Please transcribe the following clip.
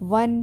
1